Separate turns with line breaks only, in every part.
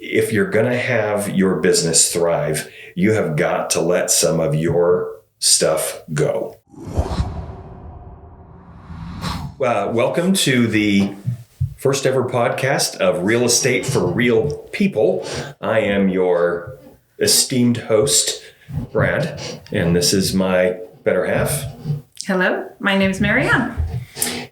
if you're going to have your business thrive, you have got to let some of your stuff go. Welcome to the first ever podcast of Real Estate for Real People. I am your esteemed host, Brad, and this is my better half.
Hello, my name is Marianne.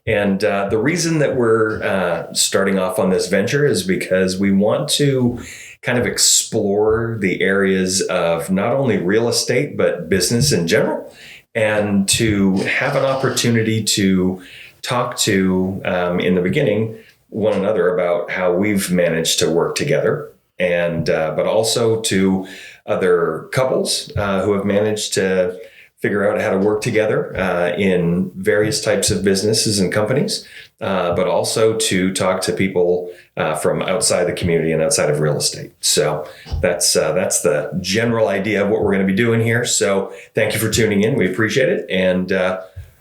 And the reason that we're starting off on this venture is because we want to kind of explore the areas of not only real estate, but business in general, and to have an opportunity to talk to, in the beginning, one another about how we've managed to work together, and but also to other couples who have managed to figure out how to work together in various types of businesses and companies, but also to talk to people from outside the community and outside of real estate. So that's the general idea of what we're going to be doing here. So thank you for tuning in. We appreciate it. And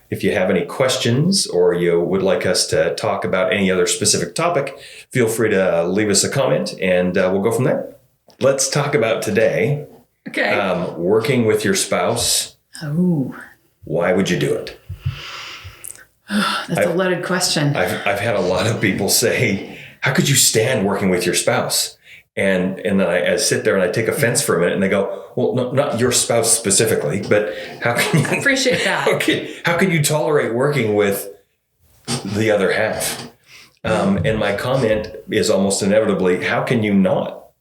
if you have any questions or you would like us to talk about any other specific topic, feel free to leave us a comment and we'll go from there. Let's talk about today.
Okay.
Working with your spouse.
Oh.
Why would you do it?
That's a loaded question.
I've had a lot of people say, how could you stand working with your spouse? And then I sit there and I take offense for a minute and they go, well, no, not your spouse specifically, but how can you...
I appreciate that.
How can you tolerate working with the other half? And my comment is almost inevitably, how can you not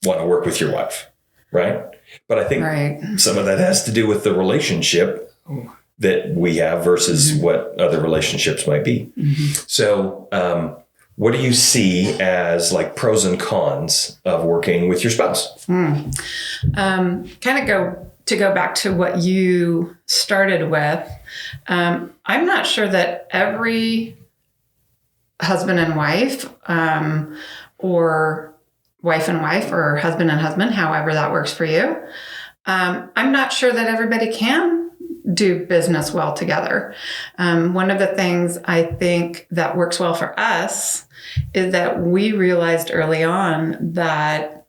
want to work with your wife? Right? But I think some of that has to do with the relationship that we have versus what other relationships might be. Mm-hmm. So what do you see as like pros and cons of working with your spouse?
Kind of go back to what you started with. I'm not sure that every husband and wife or wife and wife or husband and husband, however that works for you. I'm not sure that everybody can do business well together. One of the things I think that works well for us is that we realized early on that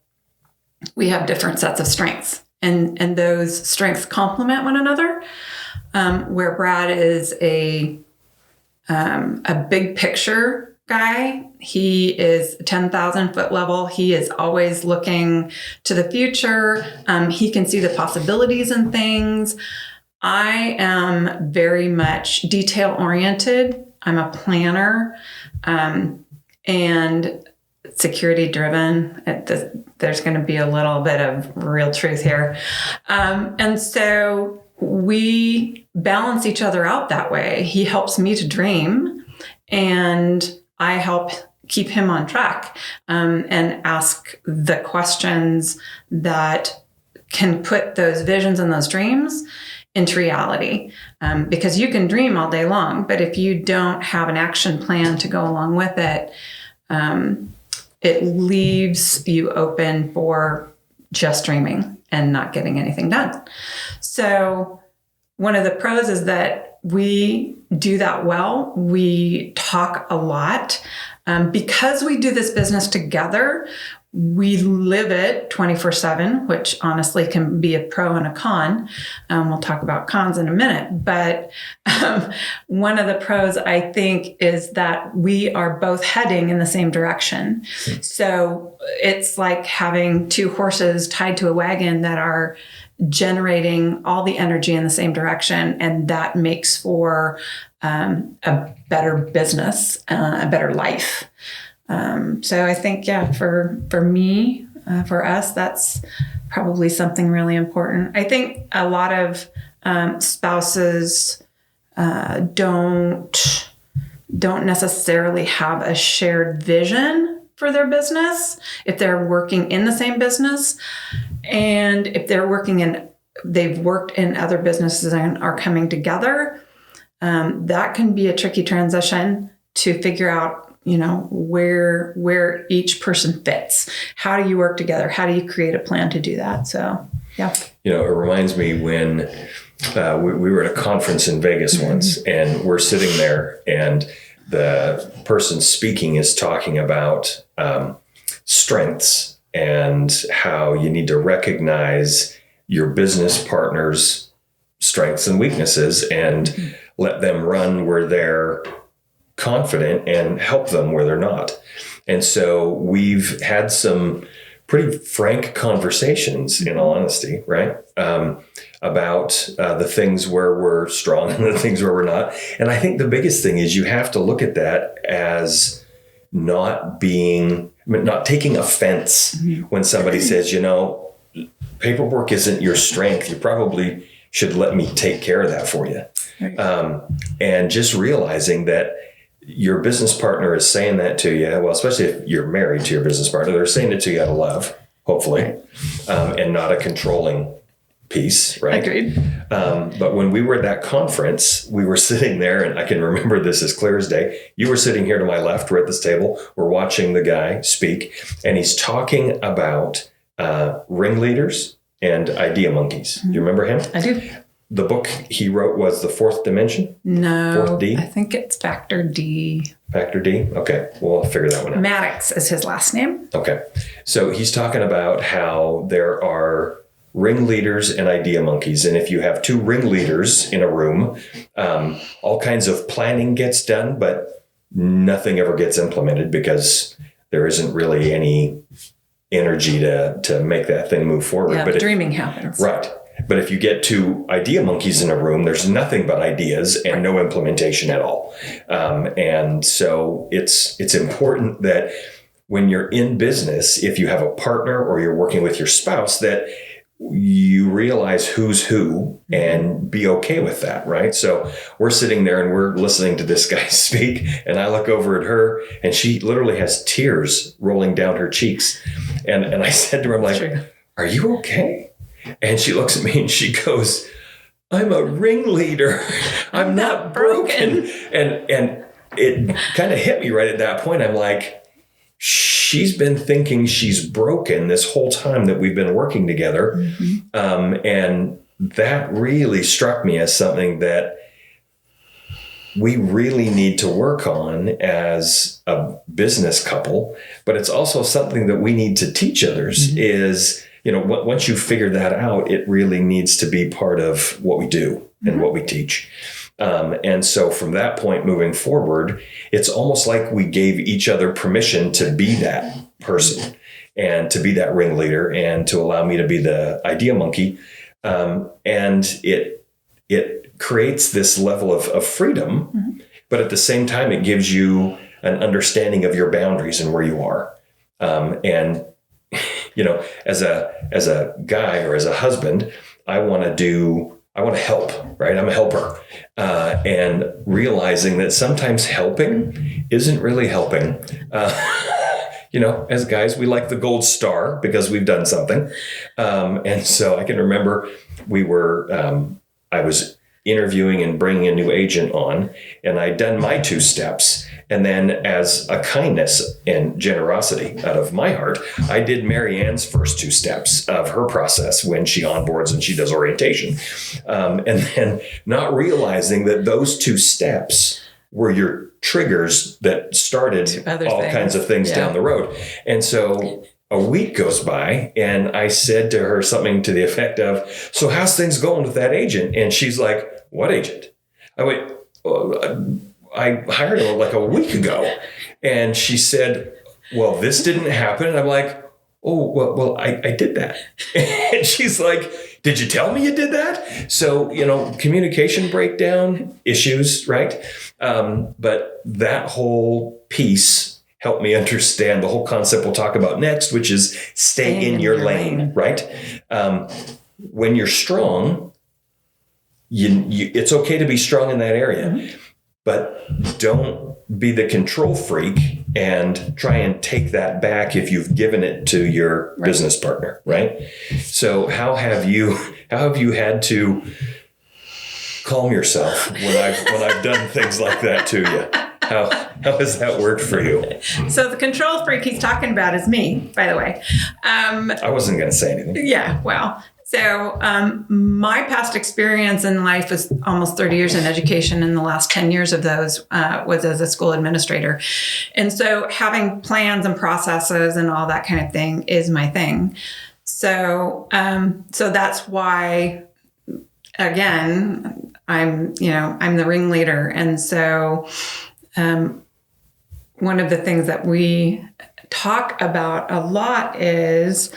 we have different sets of strengths and those strengths complement one another. Where Brad is a big picture guy. He is 10,000 foot level. He is always looking to the future. He can see the possibilities in things. I am very much detail oriented. I'm a planner and security driven. There's going to be a little bit of real truth here. And so we balance each other out that way. He helps me to dream and I help keep him on track and ask the questions that can put those visions and those dreams into reality. Because you can dream all day long, but if you don't have an action plan to go along with it, it leaves you open for just dreaming and not getting anything done. So one of the pros is that we do that well. We talk a lot. Because we do this business together, we live it 24/7, which honestly can be a pro and a con. We'll talk about cons in a minute. But one of the pros, I think, is that we are both heading in the same direction. So it's like having two horses tied to a wagon that are generating all the energy in the same direction. And that makes for a better business, a better life. So I think, for me, for us, that's probably something really important. I think a lot of spouses don't necessarily have a shared vision for their business if they're working in the same business. And if they've worked in other businesses and are coming together, that can be a tricky transition to figure out, where each person fits. How do you work together? How do you create a plan to do that? So, yeah.
It reminds me when we were at a conference in Vegas once, and we're sitting there, and the person speaking is talking about strengths and how you need to recognize your business partner's strengths and weaknesses and let them run where they're confident and help them where they're not. And so we've had some pretty frank conversations, in all honesty, right? About the things where we're strong and the things where we're not. And I think the biggest thing is you have to look at that as not taking offense when somebody says, paperwork isn't your strength. You probably should let me take care of that for you. And just realizing that your business partner is saying that to you, well, especially if you're married to your business partner, they're saying it to you out of love, hopefully, and not a controlling piece, right?
Agreed.
But when we were at that conference, we were sitting there, and I can remember this as clear as day. You were sitting here to my left. We're at this table. We're watching the guy speak, and he's talking about ringleaders and idea monkeys. Do you remember him?
I do.
The book he wrote was The Fourth Dimension?
No.
Fourth D?
I think it's Factor D.
Factor D? Okay. Well, I'll figure that one out.
Maddox is his last name.
Okay. So he's talking about how there are ringleaders and idea monkeys. And if you have two ringleaders in a room, all kinds of planning gets done, but nothing ever gets implemented because there isn't really any energy to make that thing move forward.
Yeah,
but
dreaming happens.
Right. But if you get two idea monkeys in a room, there's nothing but ideas and no implementation at all. And so it's important that when you're in business, if you have a partner or you're working with your spouse, that you realize who's who and be okay with that, right? So we're sitting there and we're listening to this guy speak, and I look over at her and she literally has tears rolling down her cheeks. And I said to her, I'm like, are you okay? And she looks at me and she goes, I'm a ringleader. I'm not broken. And it kind of hit me right at that point. I'm like, she's been thinking she's broken this whole time that we've been working together. And that really struck me as something that we really need to work on as a business couple. But it's also something that we need to teach others is, once you figure that out, it really needs to be part of what we do and what we teach. And so from that point moving forward, it's almost like we gave each other permission to be that person and to be that ringleader and to allow me to be the idea monkey. And it creates this level of freedom, but at the same time, it gives you an understanding of your boundaries and where you are. As a guy or as a husband, I want to help, right? I'm a helper. And realizing that sometimes helping isn't really helping. As guys, we like the gold star because we've done something. And so I can remember I was interviewing and bringing a new agent on, and I'd done my 2 steps. And then as a kindness and generosity out of my heart, I did Mary Ann's first 2 steps of her process when she onboards and she does orientation. And then not realizing that those 2 steps were your triggers that started all kinds of things down the road. And so a week goes by and I said to her something to the effect of, so how's things going with that agent? And she's like, what agent? I went, I hired her like a week ago. And she said, well, this didn't happen. And I'm like, oh, well, I did that. And she's like, did you tell me you did that? So, communication breakdown issues, right? But that whole piece helped me understand the whole concept we'll talk about next, which is stay in your lane, right? When you're strong, it's okay to be strong in that area, but don't be the control freak and try and take that back if you've given it to your business partner, right? So how have you had to calm yourself when I've done things like that to you? How has that worked for you?
So the control freak he's talking about is me, by the way.
I wasn't going to say anything.
Yeah, well, So my past experience in life was almost 30 years in education, and the last 10 years of those was as a school administrator. And so having plans and processes and all that kind of thing is my thing. So so that's why, again, I'm the ringleader. And so one of the things that we talk about a lot is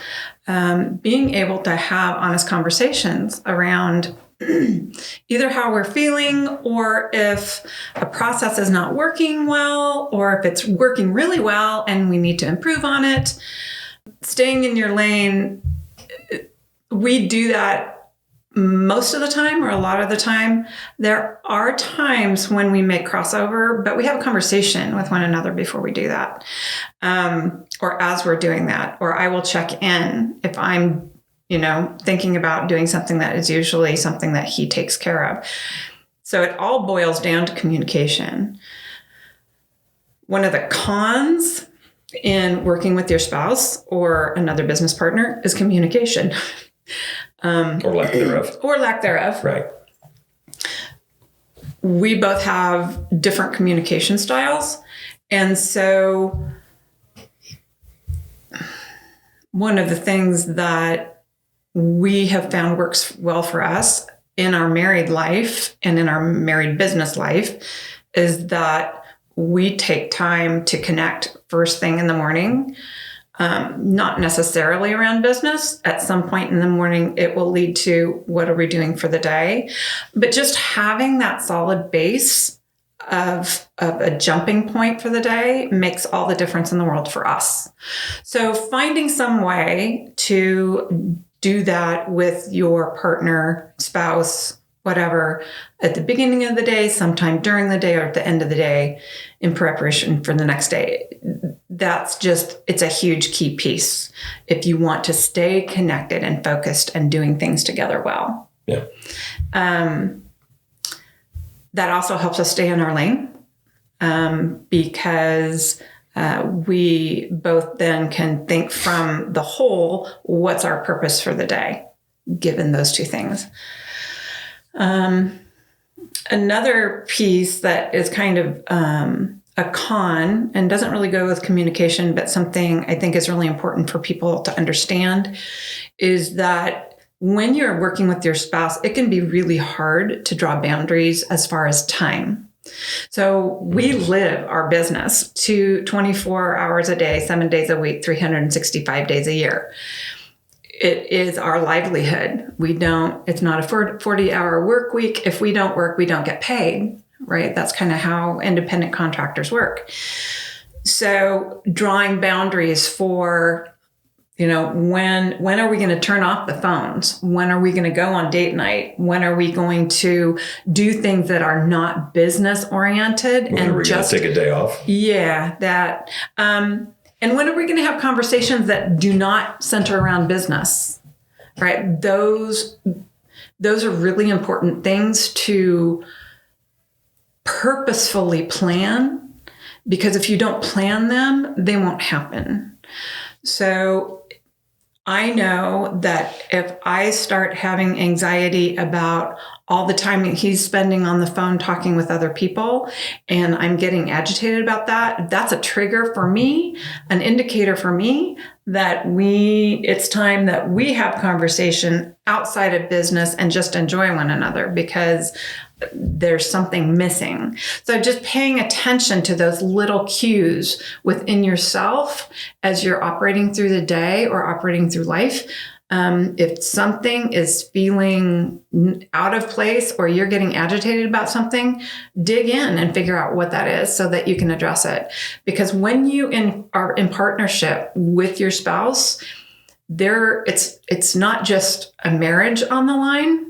being able to have honest conversations around either how we're feeling, or if a process is not working well, or if it's working really well and we need to improve on it. Staying in your lane, we do that most of the time, or a lot of the time. There are times when we make crossover, but we have a conversation with one another before we do that, or as we're doing that, or I will check in if I'm, thinking about doing something that is usually something that he takes care of. So it all boils down to communication. One of the cons in working with your spouse or another business partner is communication.
Or lack thereof.
Or lack thereof.
Right.
We both have different communication styles. And so one of the things that we have found works well for us in our married life and in our married business life is that we take time to connect first thing in the morning. Not necessarily around business. At some point in the morning, it will lead to what are we doing for the day? But just having that solid base of a jumping point for the day makes all the difference in the world for us. So finding some way to do that with your partner, spouse, whatever, at the beginning of the day, sometime during the day, or at the end of the day in preparation for the next day. It's a huge key piece if you want to stay connected and focused and doing things together well.
Yeah.
That also helps us stay in our lane because we both then can think from the whole, what's our purpose for the day, given those two things. Another piece that is kind of a con and doesn't really go with communication, but something I think is really important for people to understand is that when you're working with your spouse, it can be really hard to draw boundaries as far as time. So we live our business 24 hours a day, 7 days a week, 365 days a year. It is our livelihood. It's not a 40-hour work week. If we don't work, we don't get paid, right? That's kind of how independent contractors work. So drawing boundaries for, when are we going to turn off the phones? When are we going to go on date night? When are we going to do things that are not business oriented?
When are we going to take a day off?
Yeah, that. And when are we going to have conversations that do not center around business, right? Those are really important things to purposefully plan, because if you don't plan them, they won't happen. So I know that if I start having anxiety about all the time he's spending on the phone talking with other people, and I'm getting agitated about that, that's a trigger for me, an indicator for me that it's time that we have conversation outside of business and just enjoy one another, because there's something missing. So just paying attention to those little cues within yourself as you're operating through the day or operating through life. If something is feeling out of place or you're getting agitated about something, dig in and figure out what that is so that you can address it. Because when you are in partnership with your spouse, it's not just a marriage on the line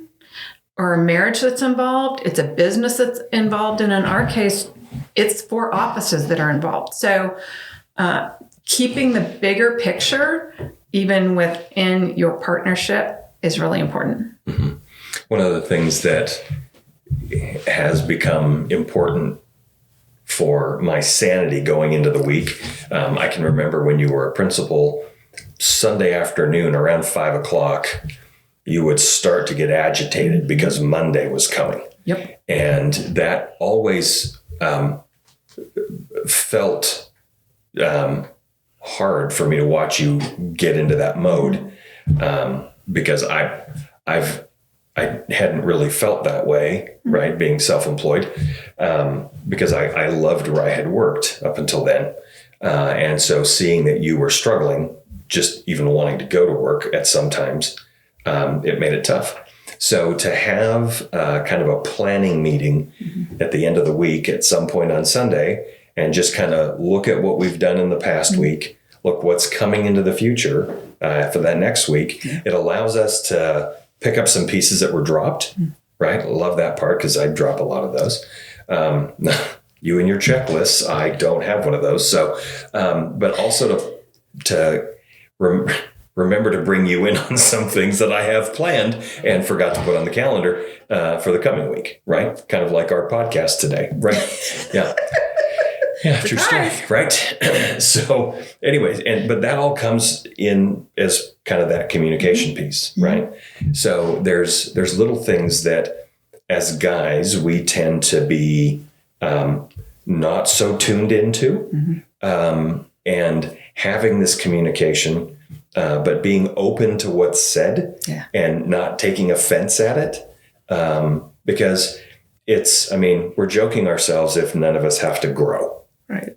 or a marriage that's involved. It's a business that's involved. And in our case, it's 4 offices that are involved. So keeping the bigger picture, even within your partnership, is really important.
Mm-hmm. One of the things that has become important for my sanity going into the week, I can remember when you were a principal, Sunday afternoon around 5 o'clock, you would start to get agitated because Monday was coming.
Yep.
And that always felt hard for me to watch you get into that mode, because I hadn't really felt that way, right? Being self-employed, because I loved where I had worked up until then. And so seeing that you were struggling, just even wanting to go to work at some times, it made it tough. So to have kind of a planning meeting at the end of the week at some point on Sunday, and just kind of look at what we've done in the past week, look what's coming into the future for that next week. It allows us to pick up some pieces that were dropped, right? I love that part because I drop a lot of those. You and your checklists, I don't have one of those. So, but also to remember to bring you in on some things that I have planned and forgot to put on the calendar for the coming week, right? Kind of like our podcast today, right? Yeah. Yeah, true story, right? So anyways, but that all comes in as kind of that communication piece, right? So there's little things that as guys, we tend to be not so tuned into, and having this communication, but being open to what's said and not taking offense at it, because we're joking ourselves if none of us have to grow.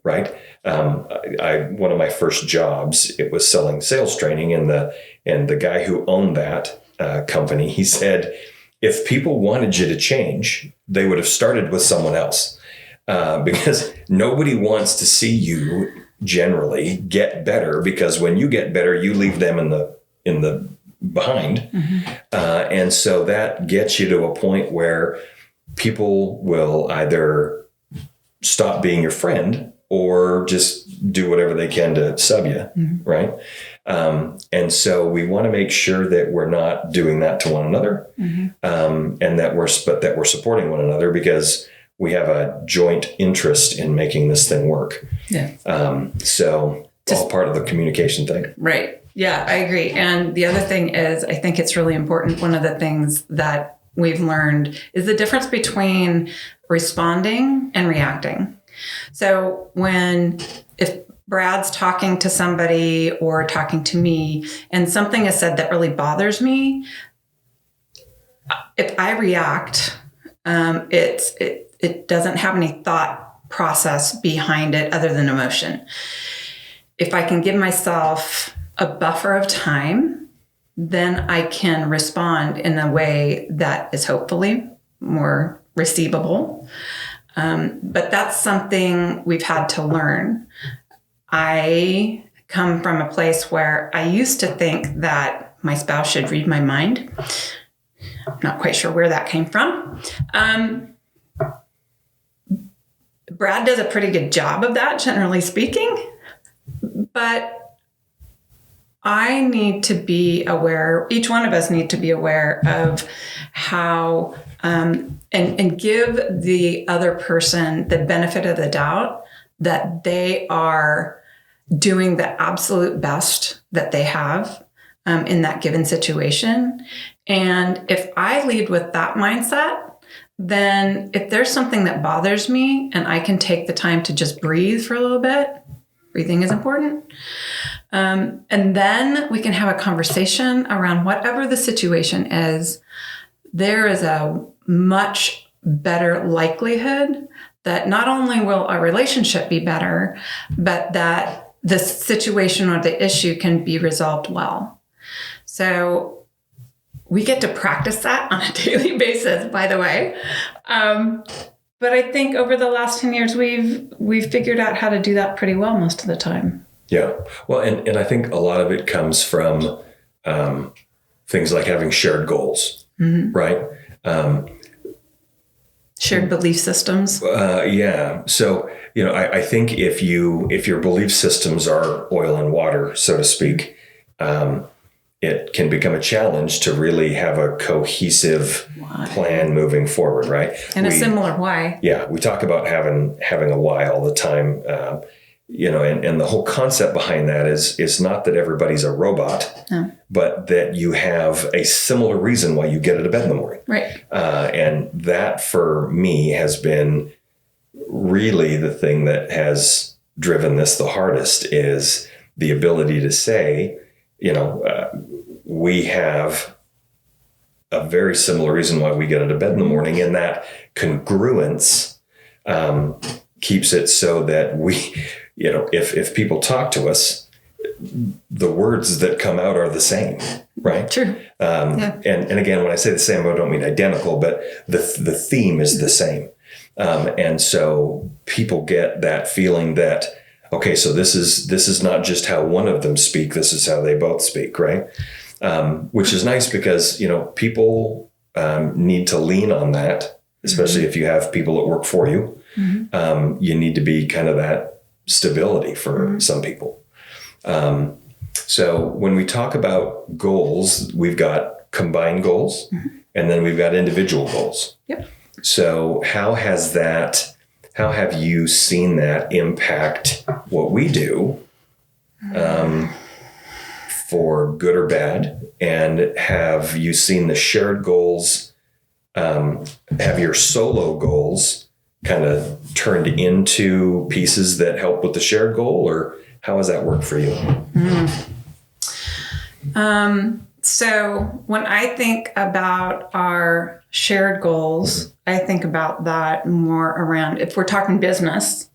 Right. One of my first jobs, it was selling sales training, and the guy who owned that company, he said, if people wanted you to change, they would have started with someone else, because nobody wants to see you generally get better, because when you get better, you leave them in the behind, and so that gets you to a point where people will either stop being your friend or just do whatever they can to sub you. Right. And so we want to make sure that we're not doing that to one another, and that we're supporting one another, because we have a joint interest in making this thing work. Yeah. So all part of the communication thing.
Right. Yeah, I agree. And the other thing is, I think it's really important. One of the things that we've learned is the difference between responding and reacting. So if Brad's talking to somebody or talking to me and something is said that really bothers me, if I react, it doesn't have any thought process behind it other than emotion. If I can give myself a buffer of time, then I can respond in a way that is hopefully more receivable. But that's something we've had to learn. I come from a place where I used to think that my spouse should read my mind. I'm not quite sure where that came from. Brad does a pretty good job of that, generally speaking. But I need to be aware, each one of us need to be aware of how, and give the other person the benefit of the doubt that they are doing the absolute best that they have in that given situation. And if I lead with that mindset, then if there's something that bothers me and I can take the time to just breathe for a little bit, breathing is important. And then we can have a conversation around whatever the situation is. There is a much better likelihood that not only will our relationship be better, but that the situation or the issue can be resolved well. So we get to practice that on a daily basis, by the way. But I think over the last 10 years, we've figured out how to do that pretty well most of the time.
Yeah. Well, and I think a lot of it comes from things like having shared goals, right?
Shared belief systems.
Yeah. So, I think if your belief systems are oil and water, so to speak, it can become a challenge to really have a cohesive plan moving forward, right?
And a similar why.
Yeah. We talk about having a why all the time. and the whole concept behind that is not that everybody's a robot,
No.
but that you have a similar reason why you get out of bed in the morning.
Right.
And that for me has been really the thing that has driven this the hardest, is the ability to say, we have a very similar reason why we get out of bed in the morning, and that congruence keeps it so that we, if people talk to us, the words that come out are the same, right?
True.
And again, when I say the same, I don't mean identical, but the theme is the same. And so people get that feeling that, okay, so this is not just how one of them speak, this is how they both speak, right? Which is nice because, people need to lean on that, especially if you have people that work for you. You need to be kind of that stability for some people. So when we talk about goals, we've got combined goals, and then we've got individual goals.
Yep.
So how have you seen that impact what we do, for good or bad? And have you seen the shared goals, have your solo goals kind of turned into pieces that help with the shared goal, or how has that worked for you?
So when I think about our shared goals, I think about that more around, if we're talking business,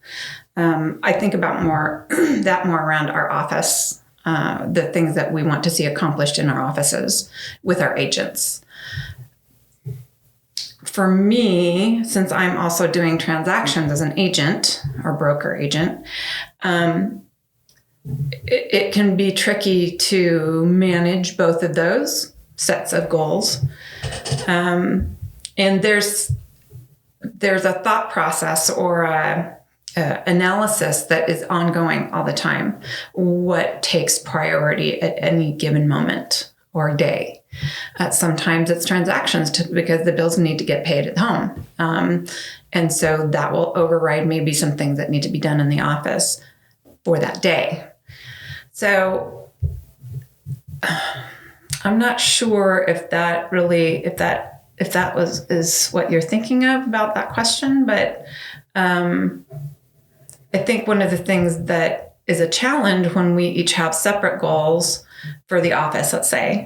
I think about more around our office, the things that we want to see accomplished in our offices with our agents. For me, since I'm also doing transactions as an agent or broker agent, it can be tricky to manage both of those sets of goals. And there's a thought process or a analysis that is ongoing all the time. What takes priority at any given moment or day? Sometimes it's transactions because the bills need to get paid at home. And so that will override maybe some things that need to be done in the office for that day. So I'm not sure if that is what you're thinking of about that question, but I think one of the things that is a challenge when we each have separate goals for the office, let's say,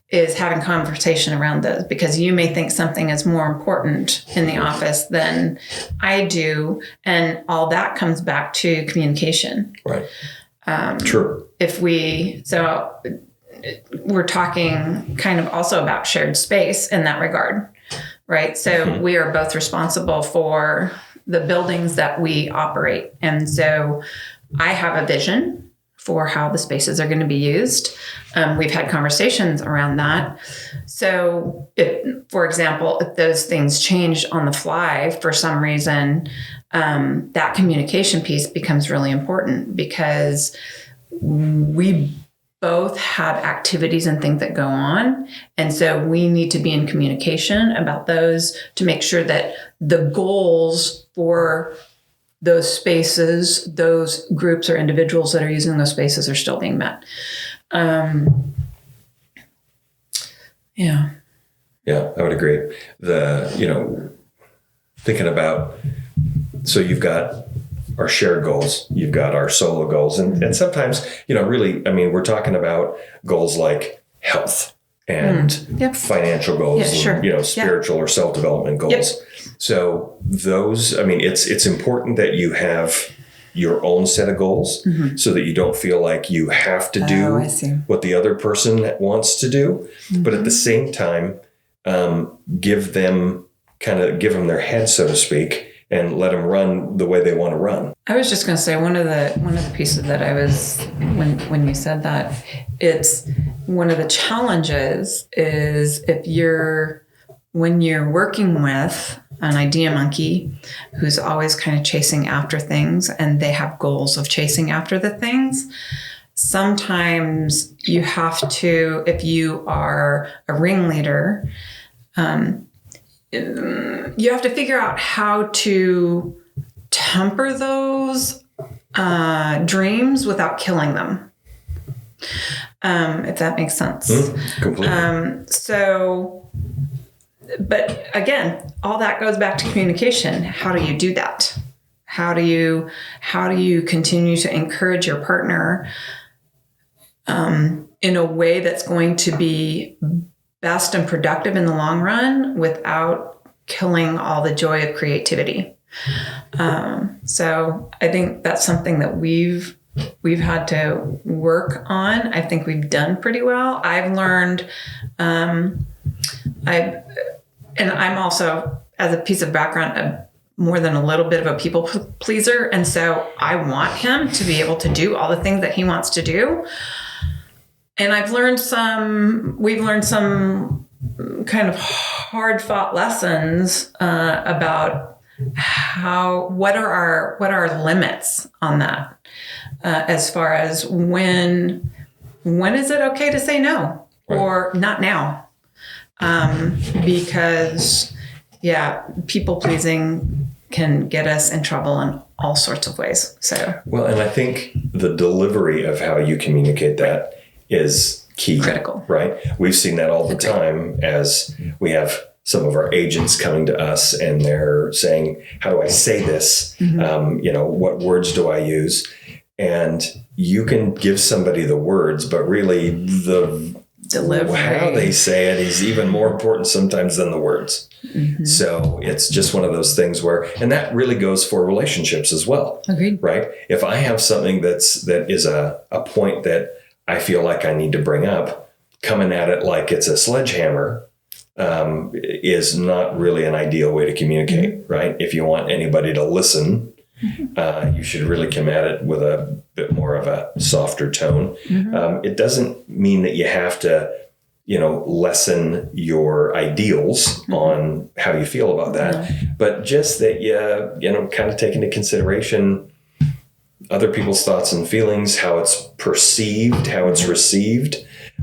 is having conversation around those, because you may think something is more important in the office than I do. And all that comes back to communication.
Right. True.
So we're talking kind of also about shared space in that regard, right? So we are both responsible for the buildings that we operate. And so I have a vision for how the spaces are going to be used. We've had conversations around that. So for example, if those things change on the fly for some reason, that communication piece becomes really important, because we both have activities and things that go on. And so we need to be in communication about those to make sure that the goals for those spaces, those groups or individuals that are using those spaces are still being met. Yeah,
I would agree. Thinking about, so you've got our shared goals, you've got our solo goals, and sometimes, really, we're talking about goals like health and financial goals, and, spiritual or self-development goals. Yep. So those, it's important that you have your own set of goals, so that you don't feel like you have to do what the other person wants to do. But at the same time, give them their head, so to speak, and let them run the way they want to run.
I was just going to say one of the pieces that I was, when you said that, it's one of the challenges is when you're working with an idea monkey who's always kind of chasing after things, and they have goals of chasing after the things. Sometimes you have to, if you are a ringleader, you have to figure out how to temper those dreams without killing them. If that makes sense.
Completely.
But again, all that goes back to communication. How do you do that? How do you continue to encourage your partner in a way that's going to be best and productive in the long run without killing all the joy of creativity? So I think that's something that we've had to work on. I think we've done pretty well. I've learned, and I'm also, as a piece of background, more than a little bit of a people pleaser. And so I want him to be able to do all the things that he wants to do. And we've learned some kind of hard fought lessons about what are our limits on that, as far as when is it okay to say no or not now? Because people pleasing can get us in trouble in all sorts of ways. So
well, and I think the delivery of how you communicate that is key.
Critical.
Right? We've seen that all the time as we have some of our agents coming to us and they're saying, how do I say this? What words do I use? And you can give somebody the words, but really the delivery, how they say it is even more important sometimes than the words. So it's just one of those things and that really goes for relationships as well.
Agreed.
Right? If I have something that is a point that I feel like I need to bring up, coming at it like it's a sledgehammer is not really an ideal way to communicate, right? If you want anybody to listen, you should really come at it with a bit more of a softer tone. It doesn't mean that you have to, lessen your ideals on how you feel about that, but just that you kind of take into consideration other people's thoughts and feelings, how it's perceived, how it's received.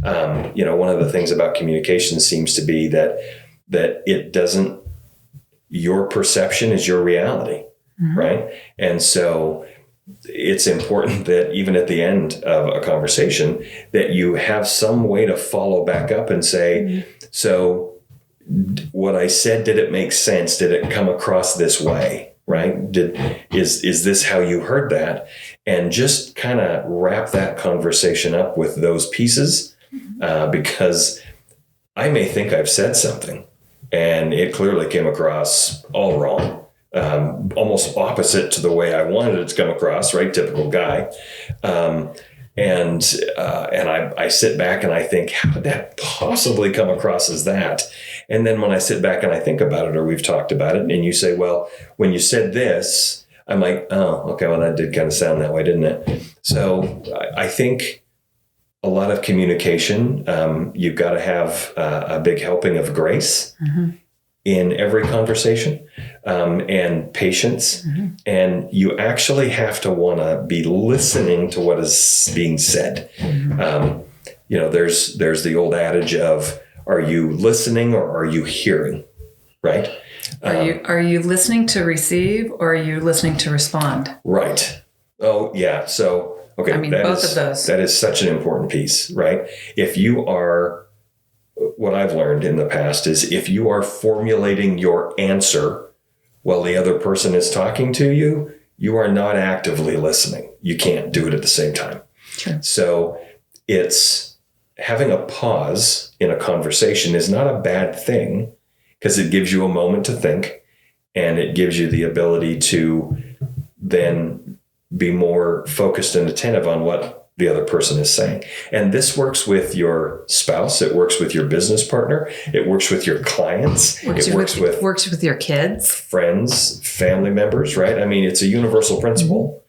One of the things about communication seems to be that it doesn't, your perception is your reality, right? And so it's important that even at the end of a conversation that you have some way to follow back up and say, so what I said, did it make sense? Did it come across this way? Right? Is this how you heard that? And just kind of wrap that conversation up with those pieces, because I may think I've said something and it clearly came across all wrong, almost opposite to the way I wanted it to come across, right? Typical guy. And I sit back and I think, how did that possibly come across as that? And then when I sit back and I think about it, or we've talked about it, and you say, well, when you said this, I'm like, oh, okay, well, that did kind of sound that way, didn't it? So I think a lot of communication, you've got to have a big helping of grace in every conversation, and patience. And you actually have to want to be listening to what is being said. There's the old adage of, are you listening or are you hearing? Right?
Are you listening to receive or are you listening to respond?
Right. Oh, yeah. So, okay.
I mean, both of those.
That is such an important piece, right? If you are, what I've learned in the past is if you are formulating your answer while the other person is talking to you, you are not actively listening. You can't do it at the same time.
Sure.
So it's having a pause in a conversation is not a bad thing because it gives you a moment to think and it gives you the ability to then be more focused and attentive on what the other person is saying. And this works with your spouse. It works with your business partner. It works with your clients. It works with
your kids,
friends, family members, right? I mean, it's a universal principle.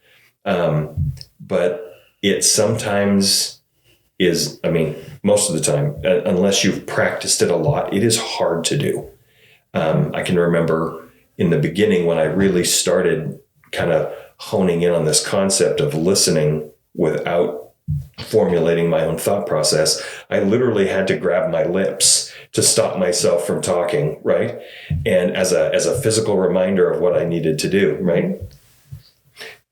But it sometimes is, most of the time, unless you've practiced it a lot, it is hard to do. I can remember in the beginning when I really started kind of honing in on this concept of listening without formulating my own thought process, I literally had to grab my lips to stop myself from talking, right? And as a physical reminder of what I needed to do, right?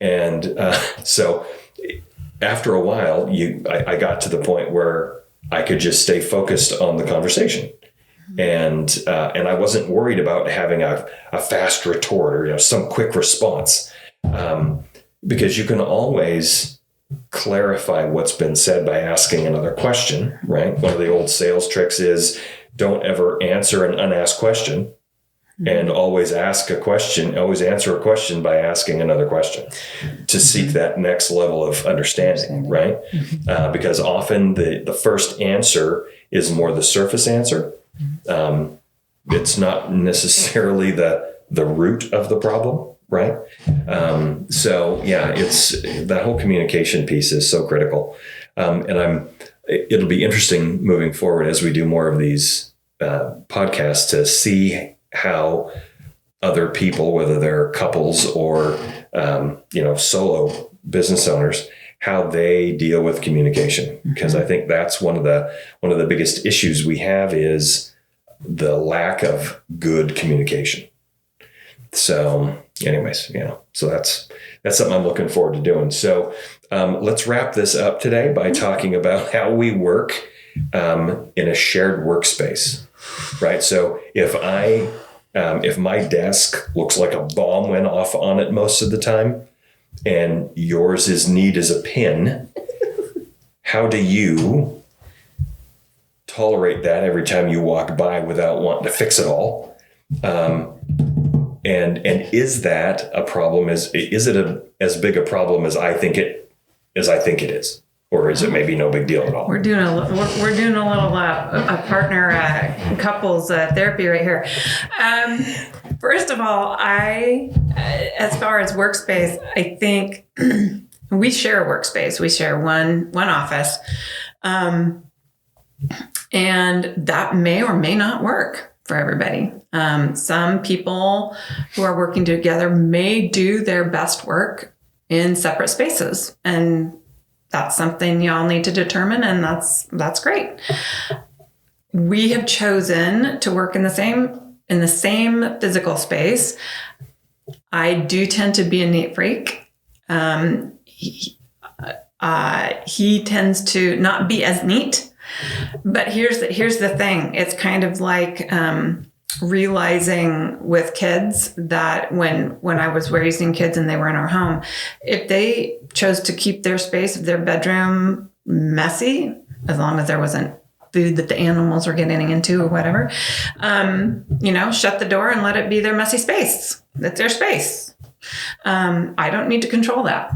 And so after a while, I got to the point where I could just stay focused on the conversation. And I wasn't worried about having a fast retort or some quick response, because you can always clarify what's been said by asking another question, right? One of the old sales tricks is don't ever answer an unasked question, and always answer a question by asking another question to seek that next level of understanding, right? Because often the first answer is more the surface answer. It's not necessarily the root of the problem, right? So yeah, it's that whole communication piece is so critical. And it'll be interesting moving forward as we do more of these podcasts to see how other people, whether they're couples or solo business owners, how they deal with communication. Because I think that's one of the biggest issues we have is the lack of good communication. So anyways, so that's something I'm looking forward to doing. So let's wrap this up today by talking about how we work in a shared workspace, right? So if my desk looks like a bomb went off on it most of the time, and yours is neat as a pin, how do you tolerate that every time you walk by without wanting to fix it all? And is that a problem? Is it as big a problem as I think it is, or is it maybe no big deal at all?
We're doing a little a partner couples therapy right here. First of all, as far as workspace, I think we share a workspace. We share one office, and that may or may not work for everybody. Some people who are working together may do their best work in separate spaces, and that's something y'all need to determine, and that's great. We have chosen to work in the same physical space. I do tend to be a neat freak. He tends to not be as neat. But here's the thing. It's kind of like realizing with kids that when I was raising kids and they were in our home, if they chose to keep their space of their bedroom messy, as long as there wasn't food that the animals were getting into or whatever, shut the door and let it be their messy space. That's their space. I don't need to control that.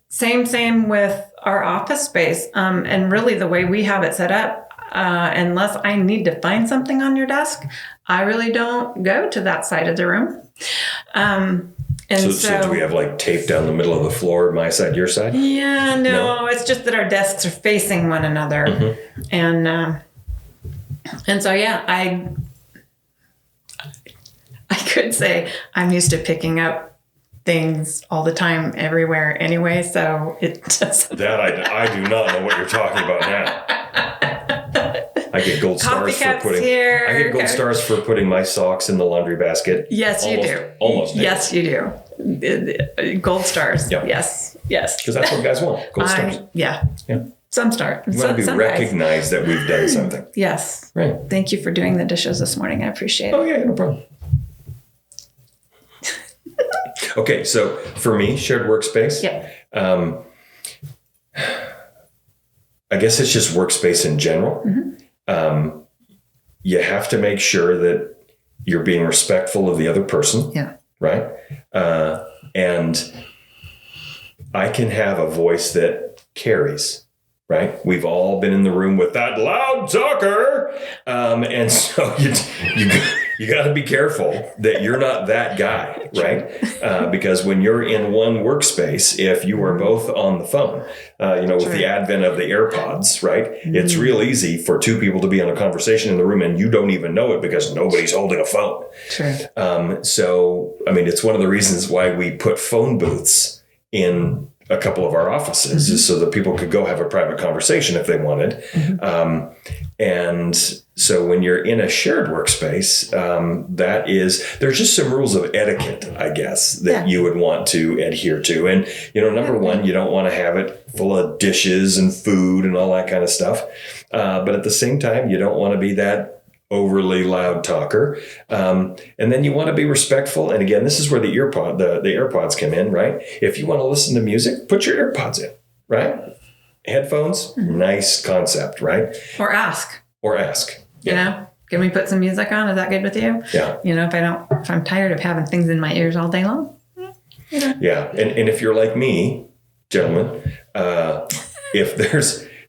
Same with our office space. And really the way we have it set up, unless I need to find something on your desk, I really don't go to that side of the room. So
do we have like tape down the middle of the floor, my side, your side?
Yeah, no, it's just that our desks are facing one another. Mm-hmm. And so, yeah, I could say I'm used to picking up things all the time, everywhere anyway. So it just...
That I do not know what you're talking about now. I get gold stars for putting my socks in the laundry basket.
Yes, you do.
Almost.
Yes, you do. Gold stars. Yep. Yes.
Because that's what guys want. Gold stars.
Yeah. Some stars.
You want to be recognized that we've done something.
Yes.
Right.
Thank you for doing the dishes this morning. I appreciate it.
Oh, yeah, no problem. Okay, so for me, shared workspace.
Yeah.
I guess it's just workspace in general. Mm-hmm. You have to make sure that you're being respectful of the other person.
Yeah.
Right. And I can have a voice that carries. Right. We've all been in the room with that loud talker. And so you got to be careful that you're not that guy. Right. Because when you're in one workspace, if you are both on the phone, with the advent of the AirPods, right, it's real easy for two people to be in a conversation in the room and you don't even know it because nobody's holding a phone.
True.
So, I mean, it's one of the reasons why we put phone booths in a couple of our offices just so that people could go have a private conversation if they wanted. And so when you're in a shared workspace, there's just some rules of etiquette, I guess, that you would want to adhere to. And, number one, you don't want to have it full of dishes and food and all that kind of stuff. But at the same time, you don't want to be that overly loud talker. And then you want to be respectful. And again, this is where the AirPods come in, right? If you want to listen to music, put your AirPods in, right? Headphones, nice concept, right?
Or ask.
Yeah.
Can we put some music on? Is that good with you?
Yeah.
If I'm tired of having things in my ears all day long.
Yeah. And if you're like me, gentlemen,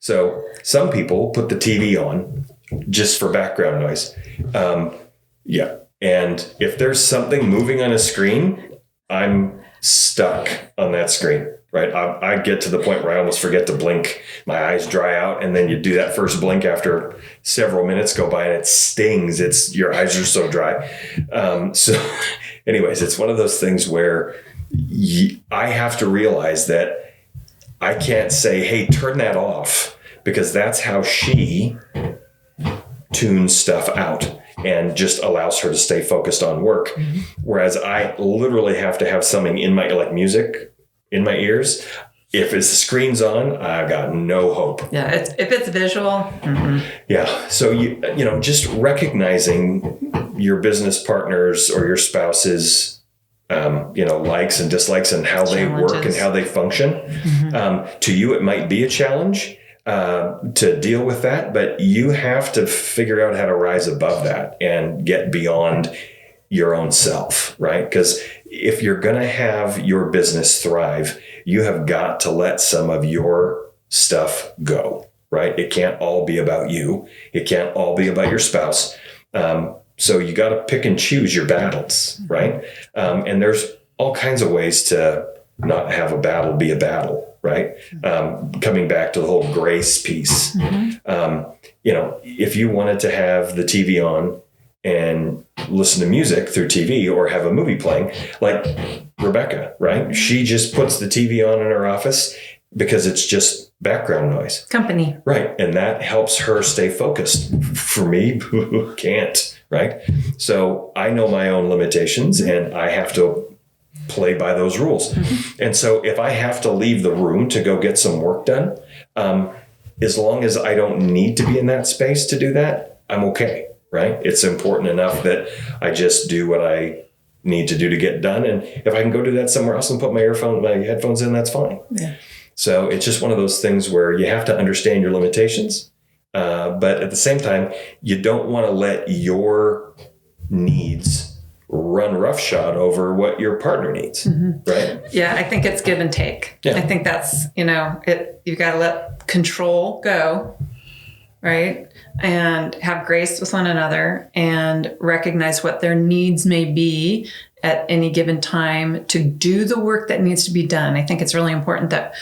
so some people put the TV on just for background noise. And if there's something moving on a screen, I'm stuck on that screen, right? I get to the point where I almost forget to blink. My eyes dry out. And then you do that first blink after several minutes go by and it stings. Your eyes are so dry. So anyways, it's one of those things where I have to realize that I can't say, hey, turn that off, because that's how she tunes stuff out and just allows her to stay focused on work. Whereas I literally have to have something in my, like music in my ears. If the screen's on, I've got no hope.
Yeah, if it's visual.
Yeah. So, just recognizing your business partners or your spouse's, likes and dislikes and how they work and how they function. To you, it might be a challenge to deal with that, but you have to figure out how to rise above that and get beyond your own self, right? Because if you're going to have your business thrive, you have got to let some of your stuff go, right? It can't all be about you. It can't all be about your spouse. So you got to pick and choose your battles, right? And there's all kinds of ways to not have a battle be a battle, right? Coming back to the whole grace piece. If you wanted to have the TV on and listen to music through TV or have a movie playing, like Rebecca, right? She just puts the TV on in her office because it's just background noise.
Company.
Right. And that helps her stay focused. For me, can't, right? So I know my own limitations and I have to play by those rules. And so if I have to leave the room to go get some work done, as long as I don't need to be in that space to do that, I'm okay, right? It's important enough that I just do what I need to do to get done. And if I can go do that somewhere else and put my headphones in, that's fine. Yeah. So it's just one of those things where you have to understand your limitations. But at the same time, you don't want to let your needs run roughshod over what your partner needs, right?
Yeah, I think it's give and take.
Yeah.
I think that's, you got to let control go, right? And have grace with one another and recognize what their needs may be at any given time to do the work that needs to be done. I think it's really important that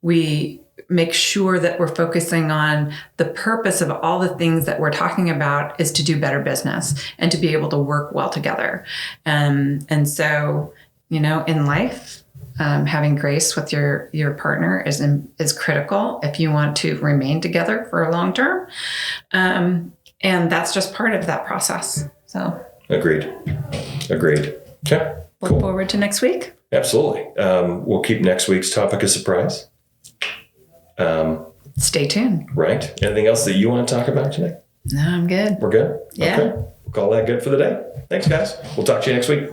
we make sure that we're focusing on the purpose of all the things that we're talking about is to do better business and to be able to work well together. And so, in life, having grace with your partner is critical if you want to remain together for a long term. And that's just part of that process. So Agreed.
Okay.
Look forward to next week.
Absolutely. We'll keep next week's topic a surprise.
Stay tuned.
Right. Anything else that you want to talk about today?
No, I'm good.
We're good?
Yeah.
Okay. We'll call that good for the day. Thanks, guys. We'll talk to you next week.